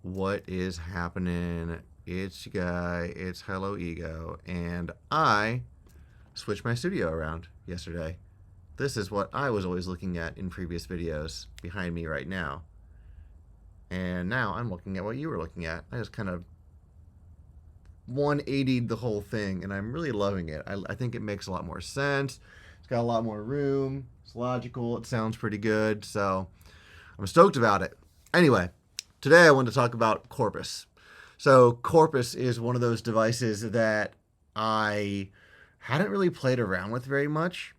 What is happening? It's your guy, it's Hello Ego, and I switched my studio around yesterday. This is what I was always looking at in previous videos behind me right now. And now I'm looking at what you were looking at. I just kind of 180'd the whole thing, and I'm really loving it. I think it makes a lot more sense. It's got a lot more room. It's logical. It sounds pretty good. So I'm stoked about it. Anyway, today I want to talk about Corpus. So Corpus is one of those devices that I hadn't really played around with very much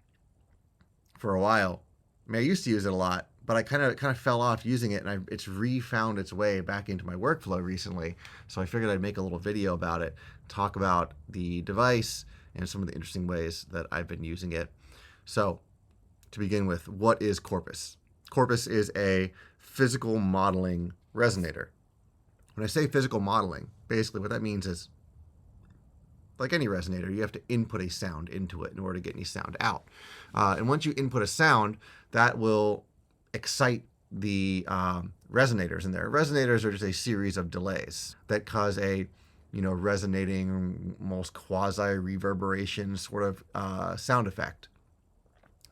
for a while. I mean, I used to use it a lot, but I kind of fell off using it, and it's re-found its way back into my workflow recently. So I figured I'd make a little video about it, talk about the device and some of the interesting ways that I've been using it. So to begin with, what is Corpus? Corpus is a physical modeling resonator. When I say physical modeling, basically what that means is, like any resonator, you have to input a sound into it in order to get any sound out. And once you input a sound, that will excite the resonators in there. Resonators are just a series of delays that cause a resonating, almost quasi-reverberation sort of sound effect.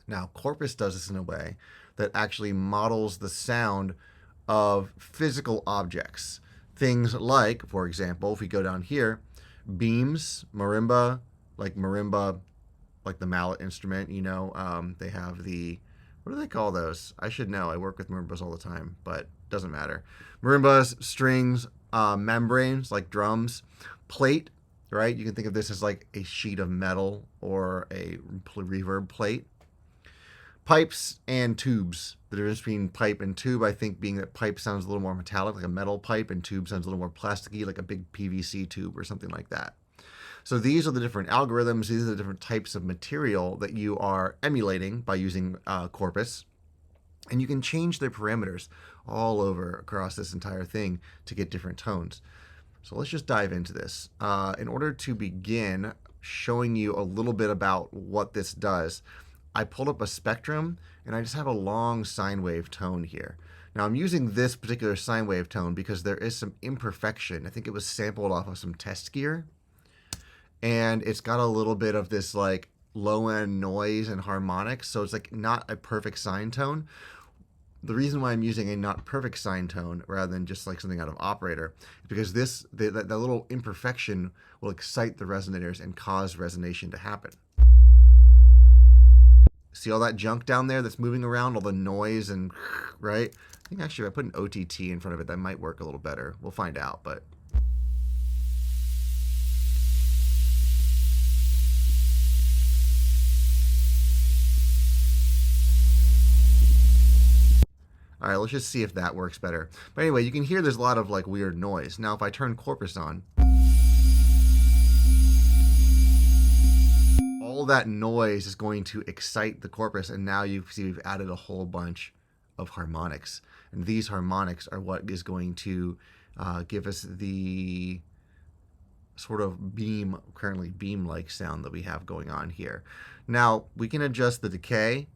Now, Corpus does this in a way that actually models the sound of physical objects. Things like, for example, if we go down here, beams, marimba, like the mallet instrument, they have what do they call those? I should know. I work with marimbas all the time, but doesn't matter. Marimbas, strings, membranes, like drums, plate, right? You can think of this as like a sheet of metal or a reverb plate. Pipes and tubes. The difference between pipe and tube, I think, being that pipe sounds a little more metallic, like a metal pipe, and tube sounds a little more plasticky, like a big PVC tube or something like that. So these are the different algorithms. These are the different types of material that you are emulating by using Corpus. And you can change their parameters all over across this entire thing to get different tones. So let's just dive into this. In order to begin showing you a little bit about what this does, I pulled up a spectrum, and I just have a long sine wave tone here. Now, I'm using this particular sine wave tone because there is some imperfection. I think it was sampled off of some test gear, and it's got a little bit of this like low-end noise and harmonics, so it's like not a perfect sine tone. The reason why I'm using a not perfect sine tone rather than just like something out of operator is because that little imperfection will excite the resonators and cause resonation to happen. See all that junk down there that's moving around, all the noise and, right? I think actually if I put an OTT in front of it, that might work a little better. We'll find out, but. All right, let's just see if that works better. But anyway, you can hear there's a lot of like weird noise. Now, if I turn Corpus on, all that noise is going to excite the Corpus, and now you see we've added a whole bunch of harmonics. And these harmonics are what is going to give us the sort of currently beam-like sound that we have going on here. Now, we can adjust the decay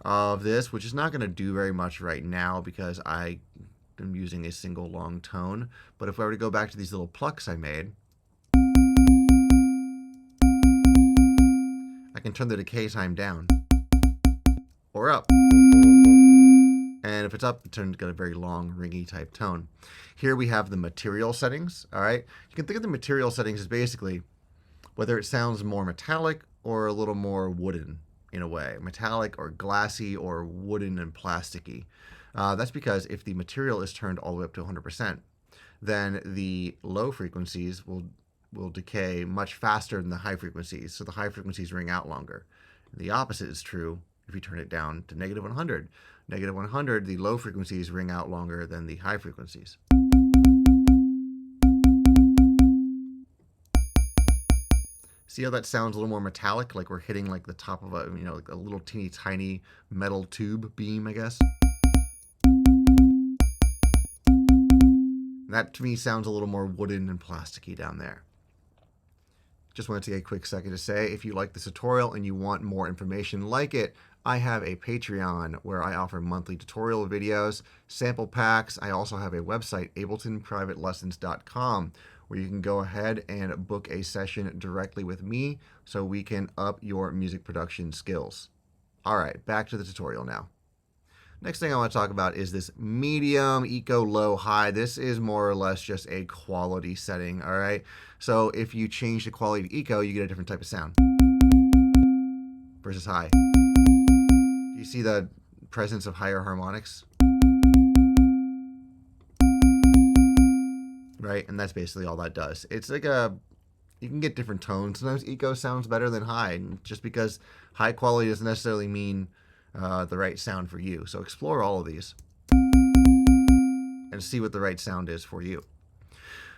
of this, which is not going to do very much right now because I am using a single long tone. But if I were to go back to these little plucks I made, I can turn the decay time down or up. And if it's up, it turns got a very long, ringy type tone. Here we have the material settings. All right. You can think of the material settings as basically whether it sounds more metallic or a little more wooden in a way. Metallic or glassy or wooden and plasticky. That's because if the material is turned all the way up to 100%, then the low frequencies will decay much faster than the high frequencies, so the high frequencies ring out longer. The opposite is true if you turn it down to negative 100. Negative 100, the low frequencies ring out longer than the high frequencies. See how that sounds a little more metallic, like we're hitting like the top of like a little teeny tiny metal tube beam, I guess. That to me sounds a little more wooden and plasticky down there. Just wanted to take a quick second to say, if you like this tutorial and you want more information like it, I have a Patreon where I offer monthly tutorial videos, sample packs. I also have a website, abletonprivatelessons.com, where you can go ahead and book a session directly with me so we can up your music production skills. All right, back to the tutorial now. Next thing I want to talk about is this medium, eco, low, high. This is more or less just a quality setting, all right? So if you change the quality to eco, you get a different type of sound versus high. Do you see the presence of higher harmonics? Right, and that's basically all that does. It's like you can get different tones. Sometimes eco sounds better than high, and just because high quality doesn't necessarily mean the right sound for you. So explore all of these and see what the right sound is for you.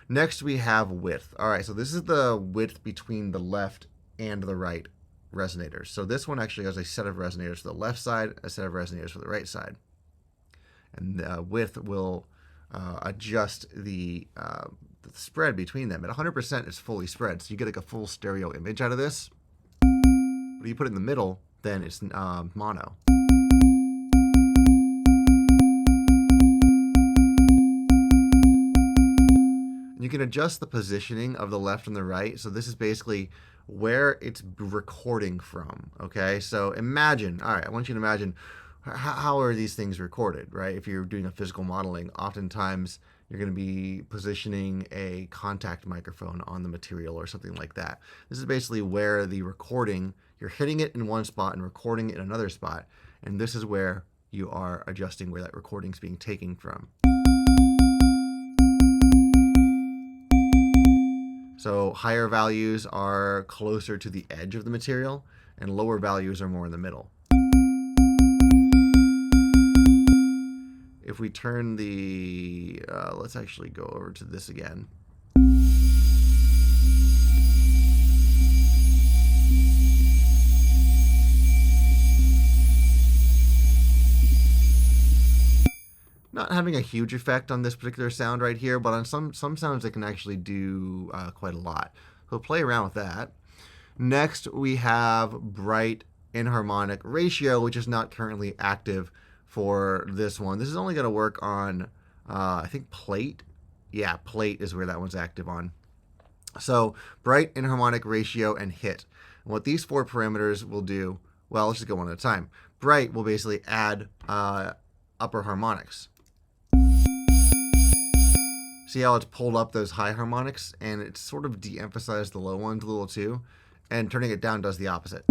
Next, we have width. All right, so this is the width between the left and the right resonators. So this one actually has a set of resonators for the left side, a set of resonators for the right side. And the width will adjust the spread between them. At 100%, it's fully spread, so you get like a full stereo image out of this. But if you put it in the middle, then it's mono. You can adjust the positioning of the left and the right. So this is basically where it's recording from, okay? So imagine, all right, I want you to imagine how are these things recorded, right? If you're doing a physical modeling, oftentimes you're going to be positioning a contact microphone on the material or something like that. This is basically where the recording, you're hitting it in one spot and recording it in another spot. And this is where you are adjusting where that recording is being taken from. So higher values are closer to the edge of the material, and lower values are more in the middle. If we turn the, let's actually go over to this again. Not having a huge effect on this particular sound right here, but on some sounds it can actually do quite a lot. So play around with that. Next, we have bright enharmonic ratio, which is not currently active for this one. This is only going to work on, I think, plate. Yeah, plate is where that one's active on. So bright, enharmonic ratio, and hit. And what these four parameters will do, well, let's just go one at a time. Bright will basically add upper harmonics. See how it's pulled up those high harmonics, and it's sort of de-emphasized the low ones a little too, and turning it down does the opposite.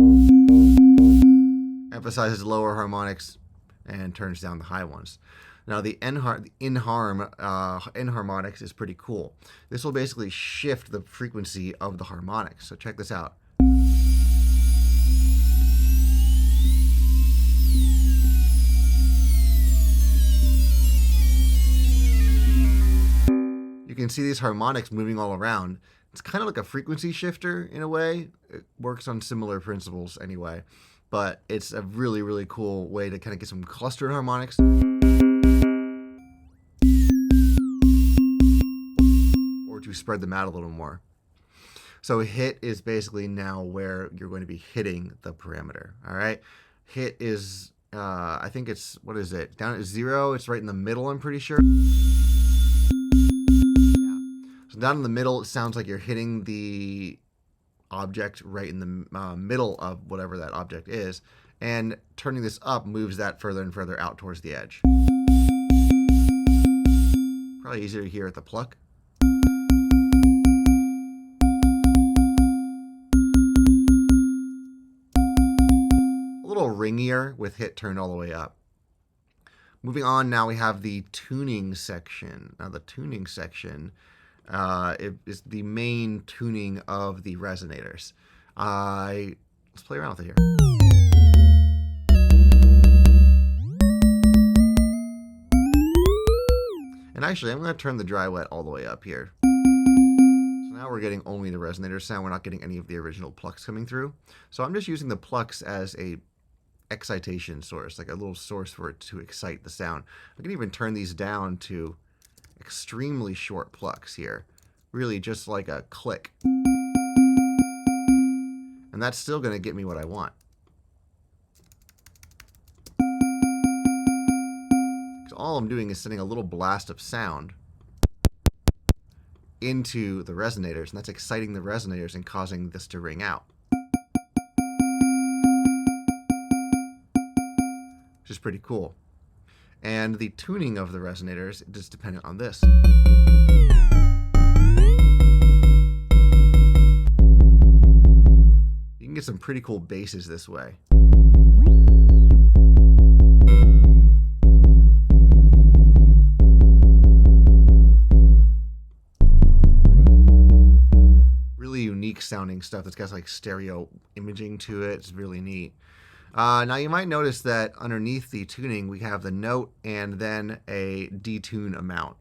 Emphasizes lower harmonics and turns down the high ones. Now the enharmonics is pretty cool. This will basically shift the frequency of the harmonics. So check this out. You can see these harmonics moving all around. It's kind of like a frequency shifter in a way. It works on similar principles anyway, but it's a really, really cool way to kind of get some clustered harmonics. Or to spread them out a little more. So hit is basically now where you're going to be hitting the parameter, all right? Hit is, I think it's, what is it? Down at 0, it's right in the middle, I'm pretty sure. So down in the middle, it sounds like you're hitting the object right in the middle of whatever that object is, and turning this up moves that further and further out towards the edge. Probably easier to hear at the pluck. A little ringier with hit turned all the way up. Moving on, now we have the tuning section. Now the tuning section it is the main tuning of the resonators. Let's play around with it here. And actually, I'm going to turn the dry wet all the way up here. So now we're getting only the resonator sound. We're not getting any of the original plucks coming through. So I'm just using the plucks as a excitation source, like a little source for it to excite the sound. I can even turn these down to extremely short plucks here, really just like a click, and that's still going to get me what I want. So all I'm doing is sending a little blast of sound into the resonators, and that's exciting the resonators and causing this to ring out. Which is pretty cool. And the tuning of the resonators is dependent on this. You can get some pretty cool basses this way. Really unique sounding stuff that's got like stereo imaging to it. It's really neat. Now you might notice that underneath the tuning we have the note and then a detune amount,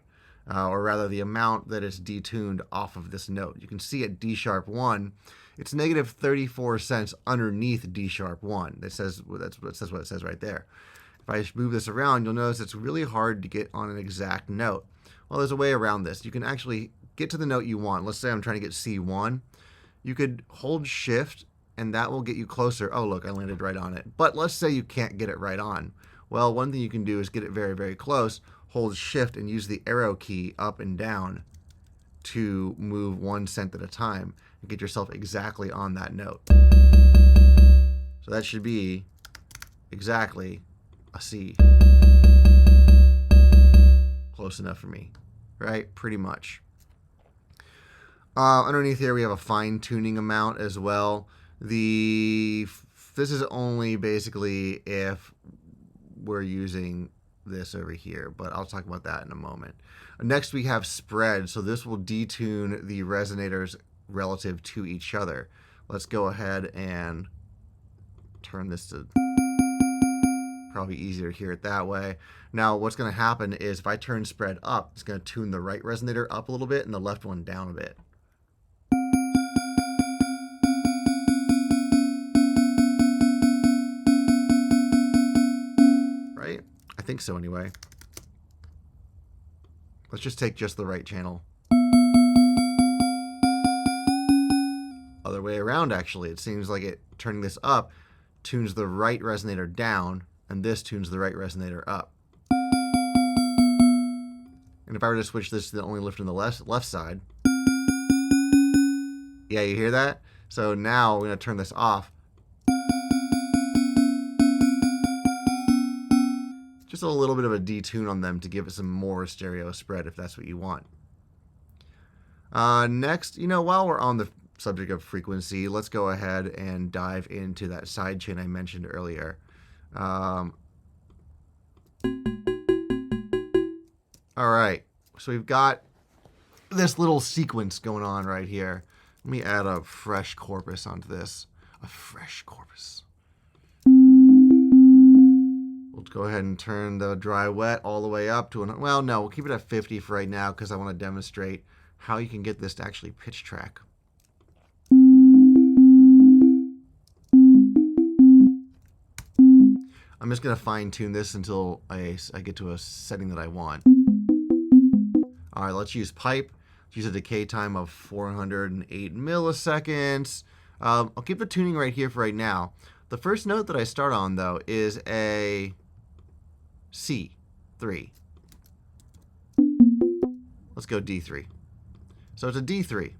or rather the amount that is detuned off of this note. You can see at D sharp 1, it's negative 34 cents underneath D sharp 1. That says what it says right there. If I move this around, you'll notice it's really hard to get on an exact note. Well, there's a way around this. You can actually get to the note you want. Let's say I'm trying to get C1. You could hold shift and that will get you closer. Oh, look, I landed right on it. But let's say you can't get it right on. Well, one thing you can do is get it very, very close, hold shift and use the arrow key up and down to move 1 cent at a time and get yourself exactly on that note. So that should be exactly a C. Close enough for me, right? Pretty much. Underneath here we have a fine tuning amount as well. This is only basically if we're using this over here, but I'll talk about that in a moment. Next we have spread, so this will detune the resonators relative to each other. Let's go ahead and turn this to, probably easier to hear it that way. Now what's going to happen is if I turn spread up, it's going to tune the right resonator up a little bit and the left one down a bit. I think so anyway. Let's just take just the right channel. Other way around actually. It seems like it turning this up tunes the right resonator down and this tunes the right resonator up. And if I were to switch this to the only lift on the left side. Yeah, you hear that? So now we're going to turn this off. Just a little bit of a detune on them to give it some more stereo spread if that's what you want. Next, while we're on the subject of frequency, let's go ahead and dive into that sidechain I mentioned earlier. All right, so we've got this little sequence going on right here. Let me add a fresh corpus onto this. A fresh corpus. We'll go ahead and turn the dry wet all the way up to well, no, we'll keep it at 50 for right now because I want to demonstrate how you can get this to actually pitch track. I'm just going to fine tune this until I get to a setting that I want. All right, let's use pipe. Let's use a decay time of 408 milliseconds. I'll keep the tuning right here for right now. The first note that I start on, though, is a C3. Let's go D3. So it's a D3.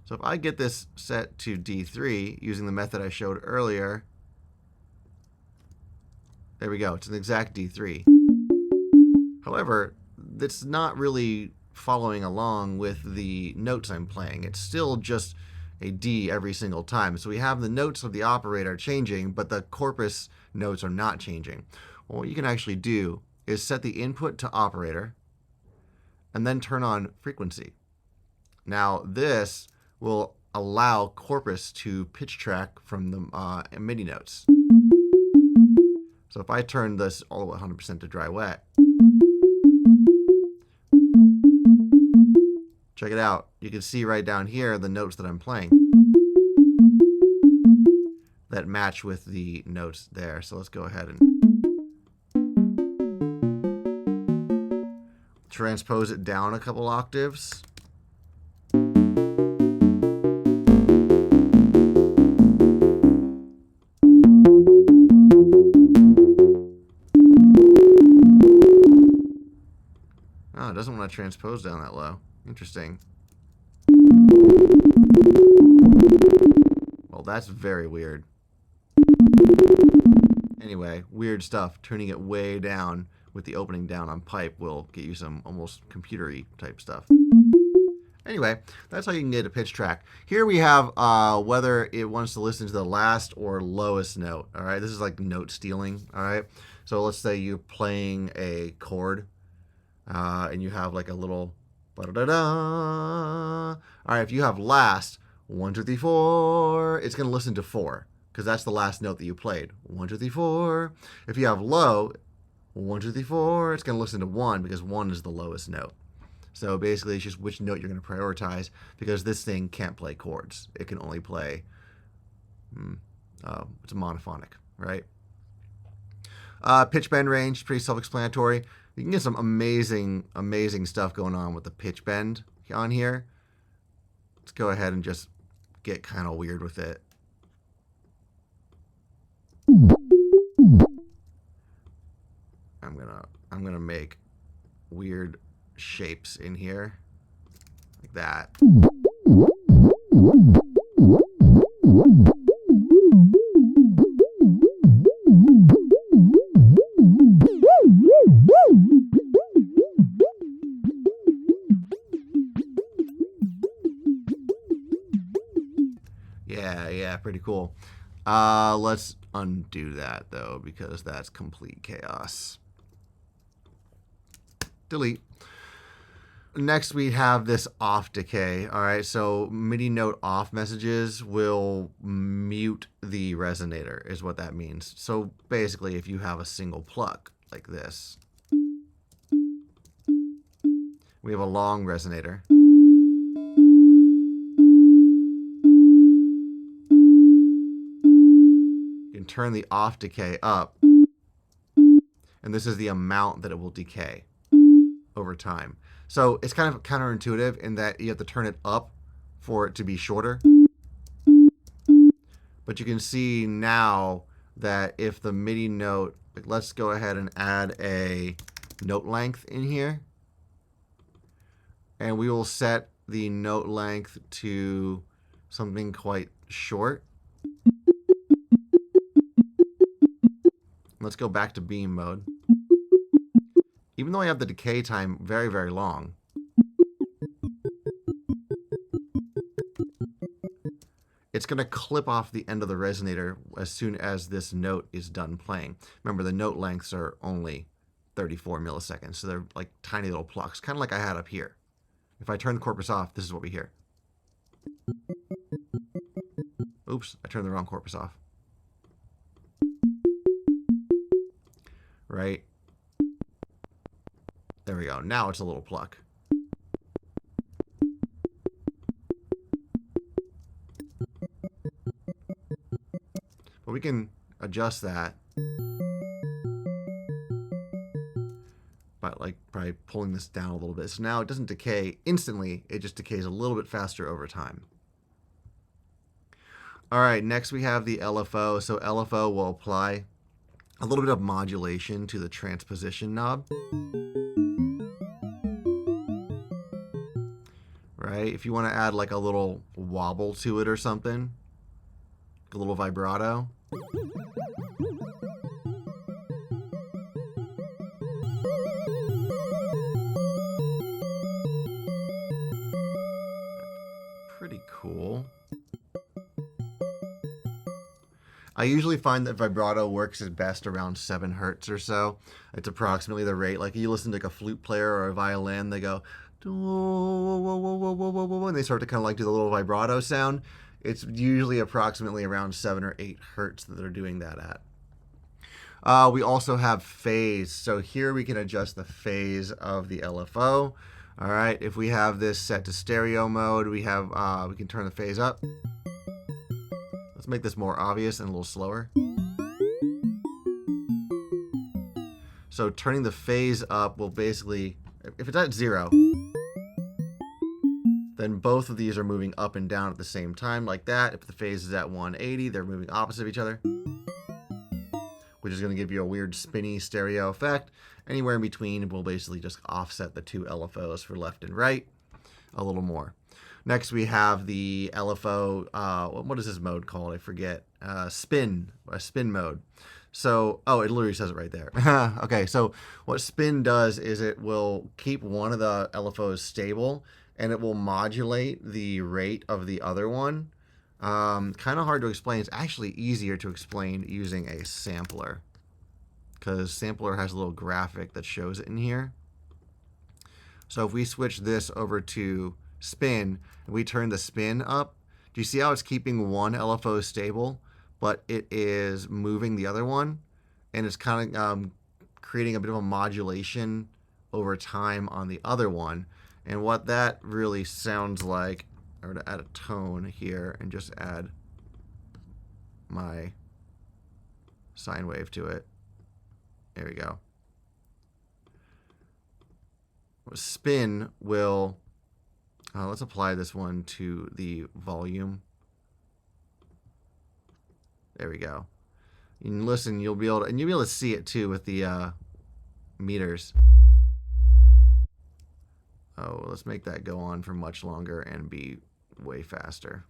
So if I get this set to D3 using the method I showed earlier, there we go. It's an exact D3. However, it's not really following along with the notes I'm playing. It's still just a D every single time. So we have the notes of the operator changing, but the corpus notes are not changing. Well, what you can actually do is set the input to operator and then turn on frequency. Now this will allow corpus to pitch track from the MIDI notes. So if I turn this all the way 100% to dry wet, check it out. You can see right down here the notes that I'm playing that match with the notes there. So let's go ahead and transpose it down a couple octaves. not transposed down that low. Interesting. Well, that's very weird. Anyway, weird stuff. Turning it way down with the opening down on pipe will get you some almost computer-y type stuff. Anyway, that's how you can get a pitch track. Here we have whether it wants to listen to the last or lowest note. All right, this is like note stealing. All right, so let's say you're playing a chord and you have like a little ba-da-da-da. All right, if you have last 1, 2, 3, 4, it's going to listen to 4 because that's the last note that you played. 1, 2, 3, 4. If you have low 1, 2, 3, 4, it's going to listen to 1 because 1 is the lowest note. So basically, it's just which note you're going to prioritize because this thing can't play chords. It can only play, it's a monophonic, right? Pitch bend range, pretty self-explanatory. You can get some amazing, amazing stuff going on with the pitch bend on here. Let's go ahead and just get kind of weird with it. I'm gonna make weird shapes in here like that. Yeah, pretty cool. Let's undo that though because that's complete chaos. Delete. Next, we have this off decay. All right, so MIDI note off messages will mute the resonator, is what that means. So basically, if you have a single pluck like this, we have a long resonator. You can turn the off decay up, and this is the amount that it will decay over time. So it's kind of counterintuitive in that you have to turn it up for it to be shorter. But you can see now that if the MIDI note, like let's go ahead and add a note length in here. And we will set the note length to something quite short. Let's go back to beam mode. Even though I have the decay time very, very long, it's going to clip off the end of the resonator as soon as this note is done playing. Remember, the note lengths are only 34 milliseconds, so they're like tiny little plucks, kind of like I had up here. If I turn the Corpus off, this is what we hear. Oops, I turned the wrong Corpus off. Right? There we go. Now it's a little pluck. But we can adjust that by pulling this down a little bit. So now it doesn't decay instantly. It just decays a little bit faster over time. All right, next we have the LFO. So LFO will apply a little bit of modulation to the transposition knob. Right? If you want to add like a little wobble to it or something, a little vibrato. Pretty cool. I usually find that vibrato works at best around 7 hertz or so. It's approximately the rate. Like you listen to like a flute player or a violin, they go, and they start to kind of like do the little vibrato sound. It's usually approximately around 7 or 8 hertz that they're doing that at. We also have phase. So here we can adjust the phase of the LFO. All right, if we have this set to stereo mode, we can turn the phase up. Let's make this more obvious and a little slower. So turning the phase up will basically, if it's at 0, then both of these are moving up and down at the same time like that. If the phase is at 180, they're moving opposite of each other. With which is going to give you a weird spinny stereo effect. Anywhere in between will basically just offset the two LFOs for left and right a little more. Next, we have the LFO, what is this mode called? I forget. A spin mode. So, oh, it literally says it right there. Okay, so what spin does is it will keep one of the LFOs stable, and it will modulate the rate of the other one. Kind of hard to explain. It's actually easier to explain using a sampler, because sampler has a little graphic that shows it in here. So if we switch this over to spin, and we turn the spin up, do you see how it's keeping one LFO stable, but it is moving the other one? And it's kind of creating a bit of a modulation over time on the other one. And what that really sounds like, or to add a tone here and just add my sine wave to it. There we go. Spin will, let's apply this one to the volume. There we go. You can listen, you'll be able to see it too with the meters. Oh, let's make that go on for much longer and be way faster.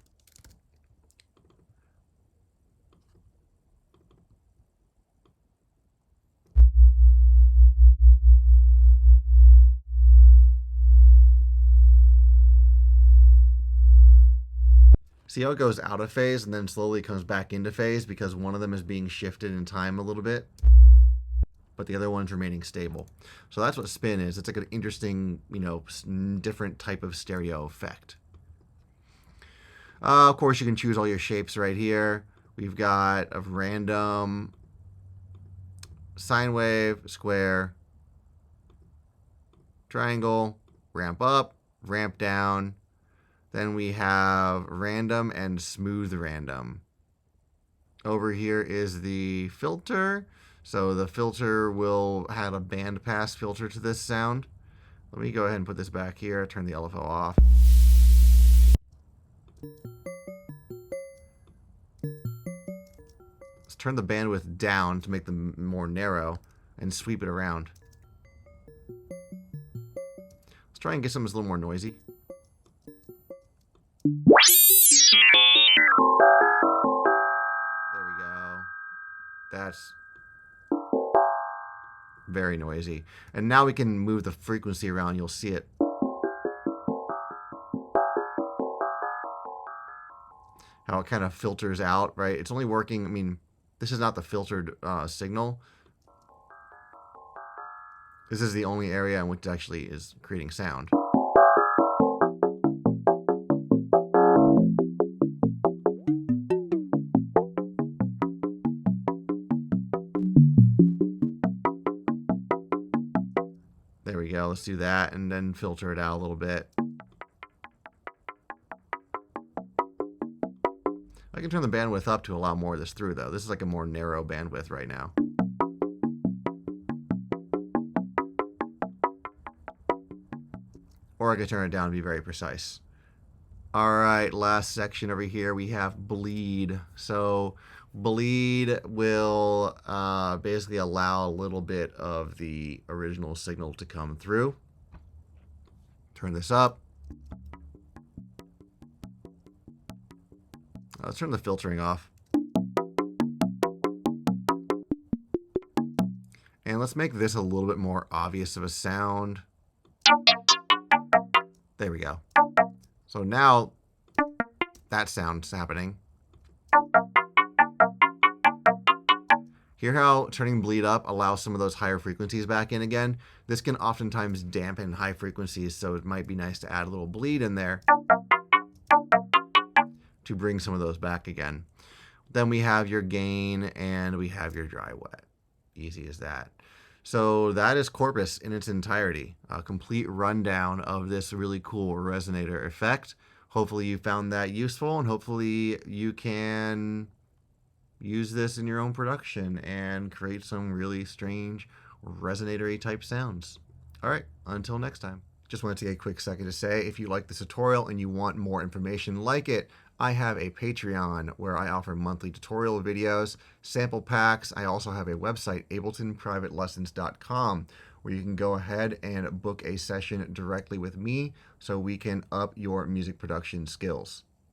See how it goes out of phase and then slowly comes back into phase because one of them is being shifted in time a little bit, but the other one's remaining stable. So that's what spin is. It's like an interesting, different type of stereo effect. Of course, you can choose all your shapes right here. We've got a random sine wave, square, triangle, ramp up, ramp down. Then we have random and smooth random. Over here is the filter. So the filter will add a band pass filter to this sound. Let me go ahead and put this back here, turn the LFO off. Let's turn the bandwidth down to make them more narrow and sweep it around. Let's try and get something that's a little more noisy. There we go. That's very noisy. And now we can move the frequency around. You'll see it. How it kind of filters out, right? It's only working, I mean, this is not the filtered signal. This is the only area in which it actually is creating sound. There we go. Let's do that and then filter it out a little bit. I can turn the bandwidth up to allow more of this through, though. This is like a more narrow bandwidth right now. Or I could turn it down to be very precise. All right, last section over here, we have bleed. So bleed will basically allow a little bit of the original signal to come through. Turn this up. Let's turn the filtering off. And let's make this a little bit more obvious of a sound. There we go. So now that sound's happening. Hear how turning bleed up allows some of those higher frequencies back in again? This can oftentimes dampen high frequencies, so it might be nice to add a little bleed in there to bring some of those back again. Then we have your gain and we have your dry wet. Easy as that. So that is Corpus in its entirety. A complete rundown of this really cool resonator effect. Hopefully you found that useful, and hopefully you can use this in your own production and create some really strange resonator-y type sounds. All right, until next time. Just want to take a quick second to say, if you like this tutorial and you want more information like it, I have a Patreon where I offer monthly tutorial videos, sample packs. I also have a website, abletonprivatelessons.com, where you can go ahead and book a session directly with me so we can up your music production skills.